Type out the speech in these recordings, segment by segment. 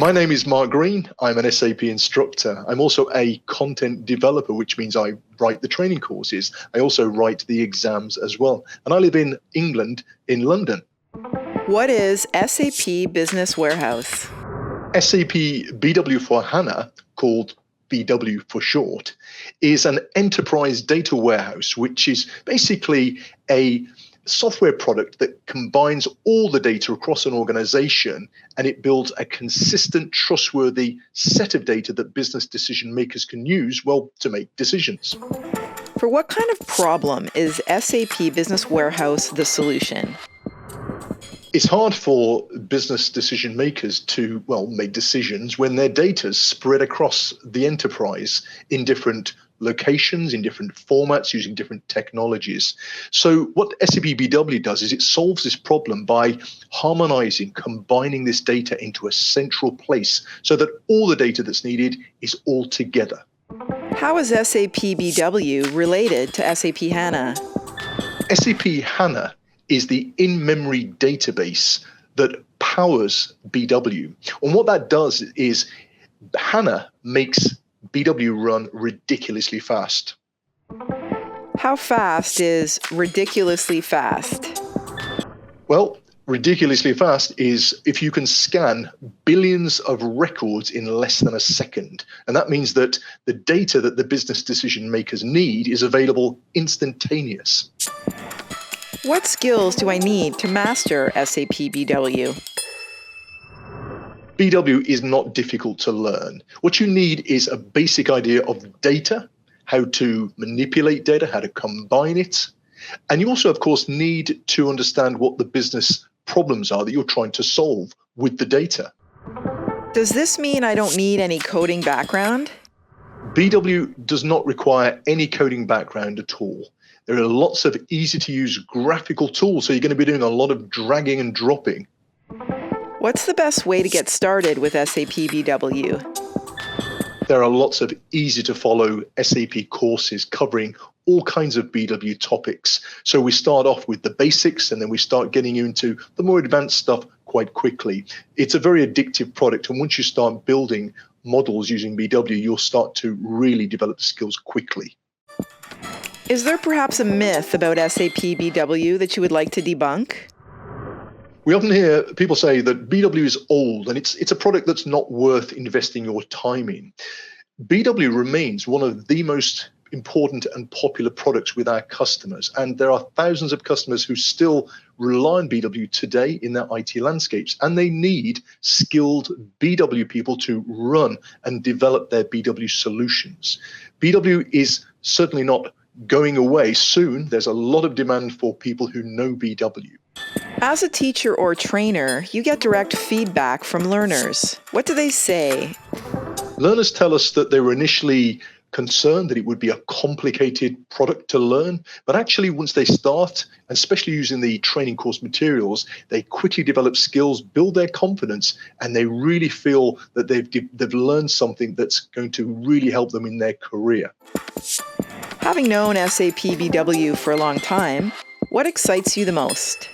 My name is Mark Green. I'm an SAP instructor. I'm also a content developer, which means I write the training courses. I also write the exams as well. And I live in England, in London. What is SAP Business Warehouse? SAP BW for HANA, called BW for short, is an enterprise data warehouse, which is basically a software product that combines all the data across an organization, and it builds a consistent, trustworthy set of data that business decision makers can use, well, to make decisions. For what kind of problem is SAP Business Warehouse the solution? It's hard for business decision makers to, well, make decisions when their data is spread across the enterprise in different locations, in different formats, using different technologies. So what SAP BW does is it solves this problem by harmonizing, combining this data into a central place so that all the data that's needed is all together. How is SAP BW related to SAP HANA? SAP HANA is the in-memory database that powers BW. And what that does is HANA makes BW run ridiculously fast. How fast is ridiculously fast? Well, ridiculously fast is if you can scan billions of records in less than a second. And that means that the data that the business decision makers need is available instantaneous. What skills do I need to master SAP BW? BW is not difficult to learn. What you need is a basic idea of data, how to manipulate data, how to combine it. And you also, of course, need to understand what the business problems are that you're trying to solve with the data. Does this mean I don't need any coding background? BW does not require any coding background at all. There are lots of easy-to-use graphical tools, so you're going to be doing a lot of dragging and dropping. What's the best way to get started with SAP BW? There are lots of easy-to-follow SAP courses covering all kinds of BW topics. So we start off with the basics, and then we start getting you into the more advanced stuff quite quickly. It's a very addictive product, and once you start building models using BW, you'll start to really develop the skills quickly. Is there perhaps a myth about SAP BW that you would like to debunk? We often hear people say that BW is old and it's a product that's not worth investing your time in. BW remains one of the most important and popular products with our customers, and there are thousands of customers who still rely on BW today in their IT landscapes, and they need skilled BW people to run and develop their BW solutions. BW is certainly not going away soon. There's a lot of demand for people who know BW. As a teacher or trainer, you get direct feedback from learners. What do they say? Learners tell us that they were initially concerned that it would be a complicated product to learn, but actually once they start, especially using the training course materials, they quickly develop skills, build their confidence, and they really feel that they've learned something that's going to really help them in their career. Having known SAP BW for a long time, what excites you the most?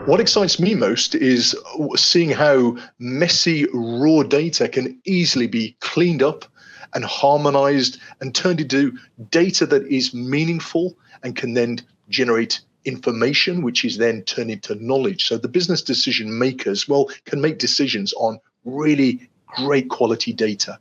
What excites me most is seeing how messy raw data can easily be cleaned up and harmonized and turned into data that is meaningful and can then generate information, which is then turned into knowledge. So the business decision makers, well, can make decisions on really great quality data.